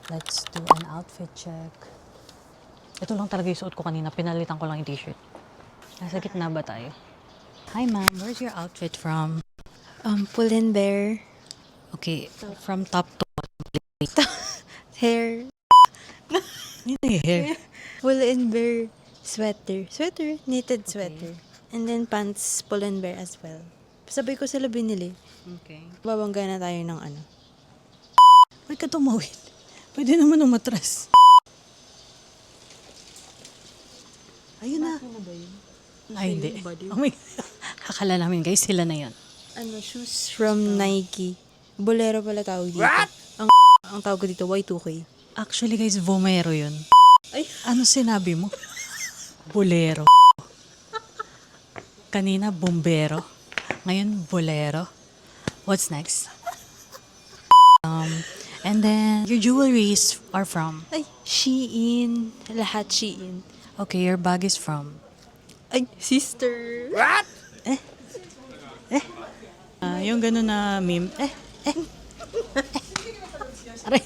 Let's do an outfit check. Ito lang talaga yung suot ko kanina. Pinalitan ko lang yung t-shirt. Nasa gitna ba tayo? Hi ma'am, where's your outfit from? Pull and Bear. Okay, from top to Hair. Hindi hair. Pull and Bear sweater. Sweater. Knitted sweater. And then pants Pull and Bear as well. Sabay ko sila binili. Okay. Babangga na tayo ng ano. Huwag ka tumawid. Pwede naman umatras. Ayun na. Ay, hindi. Oh my God. Akala namin guys, sila na yon. Ano, shoes from Nike. Bolero pala tawag dito. What? Ang tawag ko dito, Y2K. Actually guys, Vomero yun. Ay. Ano sinabi mo? Bolero. Kanina, bombero. Ngayon, bolero. What's next? And then, your jewelries are from? Ay, Shein. Lahat Shein. Okay, your bag is from? Ay, sister. Yung gano'n na meme. Aray.